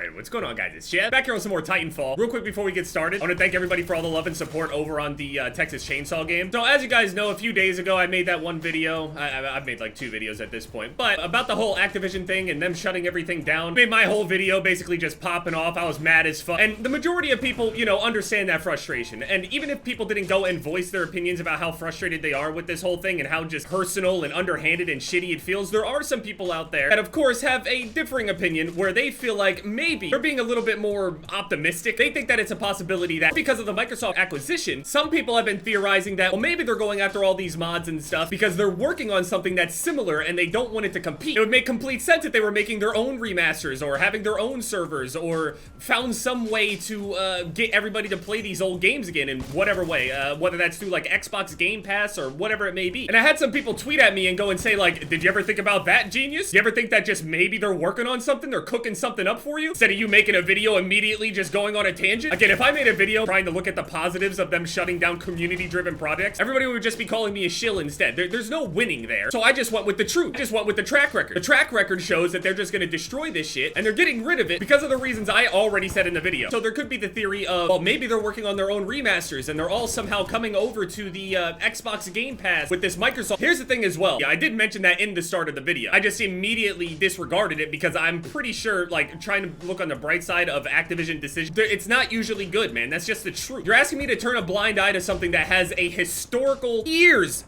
Alright, what's going on, guys? It's Chad, back here on some more Titanfall. Real quick before we get started, I want to thank everybody for all the love and support over on the Texas Chainsaw game. So as you guys know, a few days ago, I made that one video. I've made like 2 videos at this point, but about the whole Activision thing and them shutting everything down. Made my whole video basically just popping off. I was mad as fuck. And the majority of people, you know, understand that frustration. And even if people didn't go and voice their opinions about how frustrated they are with this whole thing and how just personal and underhanded and shitty it feels, there are some people out there that, of course, have a differing opinion where they feel like maybe they're being a little bit more optimistic. They think that it's a possibility that because of the Microsoft acquisition, some people have been theorizing that, well, maybe they're going after all these mods and stuff because they're working on something that's similar and they don't want it to compete. It would make complete sense if they were making their own remasters or having their own servers or found some way to get everybody to play these old games again in whatever way, whether that's through like Xbox Game Pass or whatever it may be. And I had some people tweet at me and go and say like, did you ever think about that, genius? You ever think that just maybe they're working on something, they're cooking something up for you, instead of you making a video immediately just going on a tangent? Again, if I made a video trying to look at the positives of them shutting down community-driven projects, everybody would just be calling me a shill instead. There's no winning there. So I just went with the truth. I just went with the track record. The track record shows that they're just gonna destroy this shit, and they're getting rid of it because of the reasons I already said in the video. So there could be the theory of, well, maybe they're working on their own remasters, and they're all somehow coming over to the Xbox Game Pass with this Microsoft. Here's the thing as well. Yeah, I did mention that in the start of the video. I just immediately disregarded it because I'm pretty sure, like, trying to look on the bright side of Activision decisions, it's not usually good, man. That's just the truth. You're asking me to turn a blind eye to something that has a historical years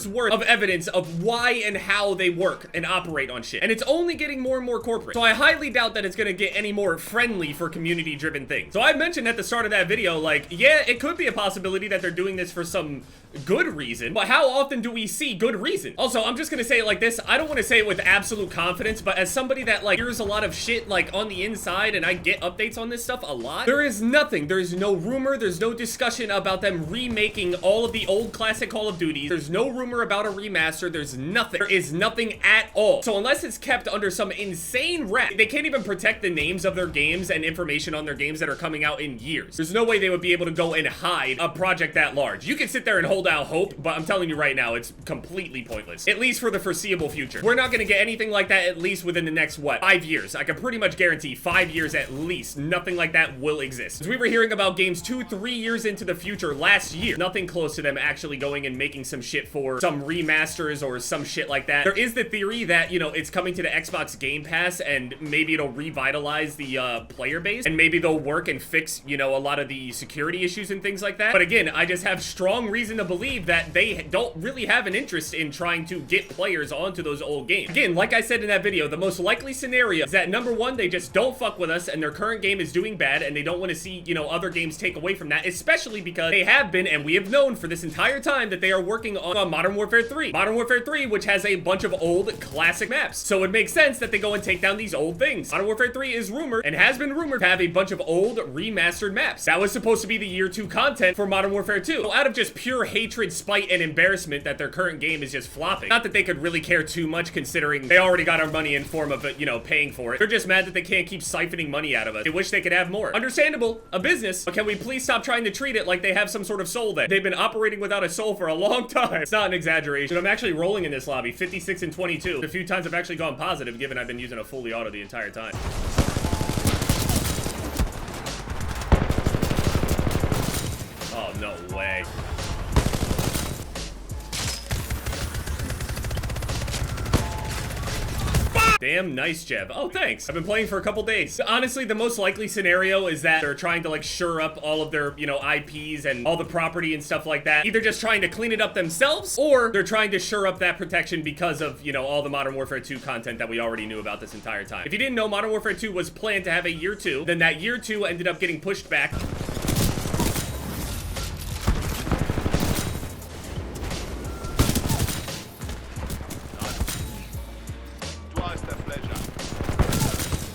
worth of evidence of why and how they work and operate on shit. And it's only getting more and more corporate. So I highly doubt that it's gonna get any more friendly for community-driven things. So I mentioned at the start of that video, like, yeah, it could be a possibility that they're doing this for some good reason, but how often do we see good reason? Also, I'm just gonna say it like this. I don't want to say it with absolute confidence, but as somebody that like hears a lot of shit like on the inside and I get updates on this stuff a lot, there is nothing, there's no rumor, there's no discussion about them remaking all of the old classic Call of Duties. There's no rumor about a remaster. There's nothing. There is nothing at all. So unless it's kept under some insane wrap, they can't even protect the names of their games and information on their games that are coming out in years. There's no way they would be able to go and hide a project that large. You can sit there and hold out hope, but I'm telling you right now, it's completely pointless. At least for the foreseeable future. We're not gonna get anything like that at least within the next, what, 5 years. I can pretty much guarantee 5 years at least, nothing like that will exist. As we were hearing about games 2-3 years into the future last year, nothing close to them actually going and making some shit for some remasters or some shit like that. There is the theory that, you know, it's coming to the Xbox Game Pass and maybe it'll revitalize the player base and maybe they'll work and fix, you know, a lot of the security issues and things like that. But again, I just have strong reason to believe that they don't really have an interest in trying to get players onto those old games. Again, like I said in that video, the most likely scenario is that number one, they just don't fuck with us and their current game is doing bad and they don't want to see, you know, other games take away from that, especially because they have been, and we have known for this entire time that they are working on Modern Warfare 3. Modern Warfare 3, which has a bunch of old classic maps. So it makes sense that they go and take down these old things. Modern Warfare 3 is rumored and has been rumored to have a bunch of old remastered maps. That was supposed to be the year 2 content for Modern Warfare 2. So out of just pure hatred, spite, and embarrassment that their current game is just flopping. Not that they could really care too much considering they already got our money in form of, you know, paying for it. They're just mad that they can't keep siphoning money out of us. They wish they could have more. Understandable, a business, but can we please stop trying to treat it like they have some sort of soul that they've been operating without a soul for a long time? It's not an exaggeration. I'm actually rolling in this lobby, 56 and 22. A few times I've actually gone positive given I've been using a fully auto the entire time. Oh, no way. Damn, nice, Jeb. Oh, thanks. I've been playing for a couple days. Honestly, the most likely scenario is that they're trying to, like, shore up all of their, you know, IPs and all the property and stuff like that. Either just trying to clean it up themselves, or they're trying to shore up that protection because of, you know, all the Modern Warfare 2 content that we already knew about this entire time. If you didn't know, Modern Warfare 2 was planned to have a year 2, then that year 2 ended up getting pushed back.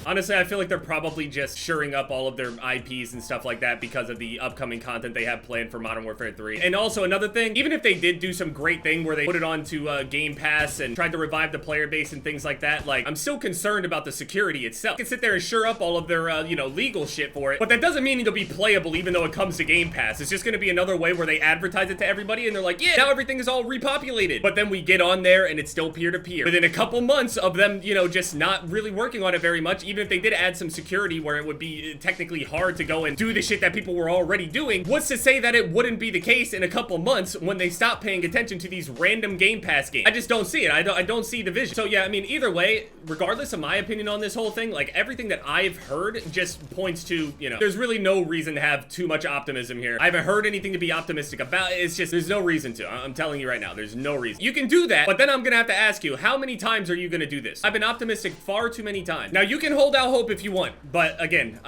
Honestly, I feel like they're probably just shoring up all of their IPs and stuff like that because of the upcoming content they have planned for Modern Warfare 3. And also another thing, even if they did do some great thing where they put it onto Game Pass and tried to revive the player base and things like that, like, I'm still concerned about the security itself. They can sit there and shore up all of their, you know, legal shit for it, but that doesn't mean it'll be playable even though it comes to Game Pass. It's just gonna be another way where they advertise it to everybody and they're like, yeah, now everything is all repopulated. But then we get on there and it's still peer-to-peer. Within a couple months of them, you know, just not really working on it very much, even even if they did add some security where it would be technically hard to go and do the shit that people were already doing, what's to say that it wouldn't be the case in a couple months when they stop paying attention to these random Game Pass games? I just don't see it. I don't see the vision. So yeah, I mean, either way, regardless of my opinion on this whole thing, like everything that I've heard just points to, you know, there's really no reason to have too much optimism here. I haven't heard anything to be optimistic about. It's just, there's no reason to. I'm telling you right now, there's no reason. You can do that, but then I'm gonna have to ask you, how many times are you gonna do this? I've been optimistic far too many times. Now, you can hold out hope if you want, but again,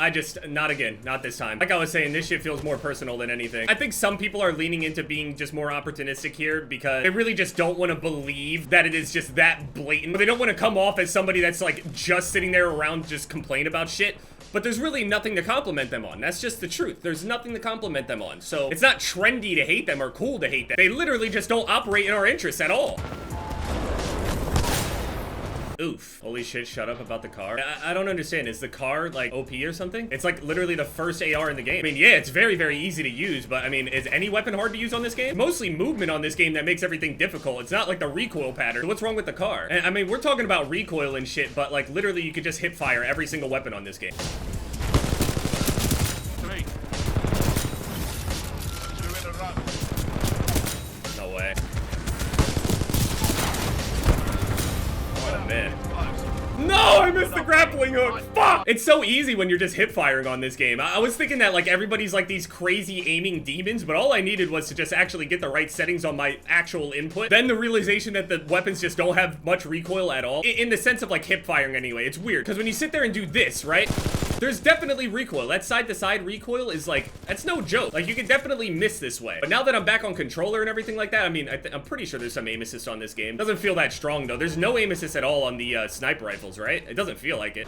not again, not this time. Like I was saying, this shit feels more personal than anything. I think some people are leaning into being just more opportunistic here because they really just don't want to believe that it is just that blatant. They don't want to come off as somebody that's like just sitting there around just complain about shit. But there's really nothing to compliment them on. That's just the truth. There's nothing to compliment them on. So it's not trendy to hate them or cool to hate them. They literally just don't operate in our interests at all. Oof. Holy shit, shut up about the car. I don't understand. Is the car like OP or something? It's like literally the first AR in the game. I mean, yeah, it's very, very easy to use, but I mean, is any weapon hard to use on this game? Mostly movement on this game that makes everything difficult. It's not like the recoil pattern. So what's wrong with the car? And I mean, we're talking about recoil and shit, but like literally you could just hip fire every single weapon on this game. No way. Man. No, I missed the grappling hook. Fuck! It's so easy when you're just hip firing on this game. I was thinking that like everybody's like these crazy aiming demons, but all I needed was to just actually get the right settings on my actual input. Then the realization that the weapons just don't have much recoil at all. In the sense of like hip firing anyway. It's weird because when you sit there and do this, right? There's definitely recoil. That side-to-side recoil is like, that's no joke. Like, you can definitely miss this way. But now that I'm back on controller and everything like that, I mean, I'm pretty sure there's some aim assist on this game. Doesn't feel that strong, though. There's no aim assist at all on the sniper rifles, right? It doesn't feel like it.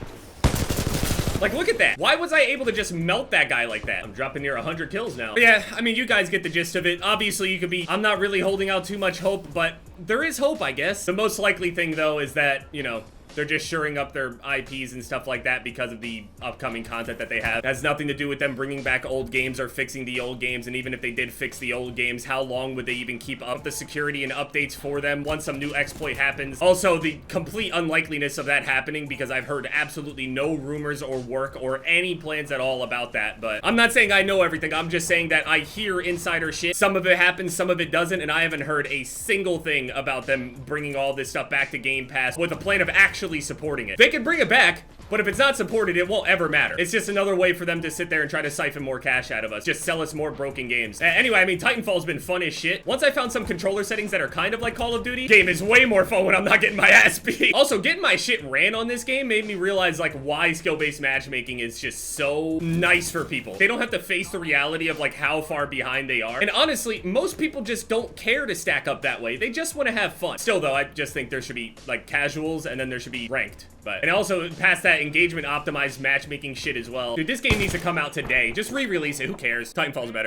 Like, look at that. Why was I able to just melt that guy like that? I'm dropping near 100 kills now. But yeah, I mean, you guys get the gist of it. Obviously, you could be... I'm not really holding out too much hope, but there is hope, I guess. The most likely thing, though, is that, you know... they're just shoring up their IPs and stuff like that because of the upcoming content that they have. It has nothing to do with them bringing back old games or fixing the old games. And even if they did fix the old games, how long would they even keep up the security and updates for them once some new exploit happens? Also, the complete unlikeliness of that happening because I've heard absolutely no rumors or work or any plans at all about that. But I'm not saying I know everything. I'm just saying that I hear insider shit. Some of it happens, some of it doesn't. And I haven't heard a single thing about them bringing all this stuff back to Game Pass with a plan of actually supporting it. They can bring it back, but if it's not supported, it won't ever matter. It's just another way for them to sit there and try to siphon more cash out of us. Just sell us more broken games. Anyway, I mean, Titanfall's been fun as shit. Once I found some controller settings that are kind of like Call of Duty, game is way more fun when I'm not getting my ass beat. Also, getting my shit ran on this game made me realize like why skill-based matchmaking is just so nice for people. They don't have to face the reality of like how far behind they are. And honestly, most people just don't care to stack up that way. They just want to have fun. Still though, I just think there should be like casuals and then there should be ranked. And also past that engagement optimized matchmaking shit as well. Dude, this game needs to come out today. Just re-release it. Who cares? Titanfall's better.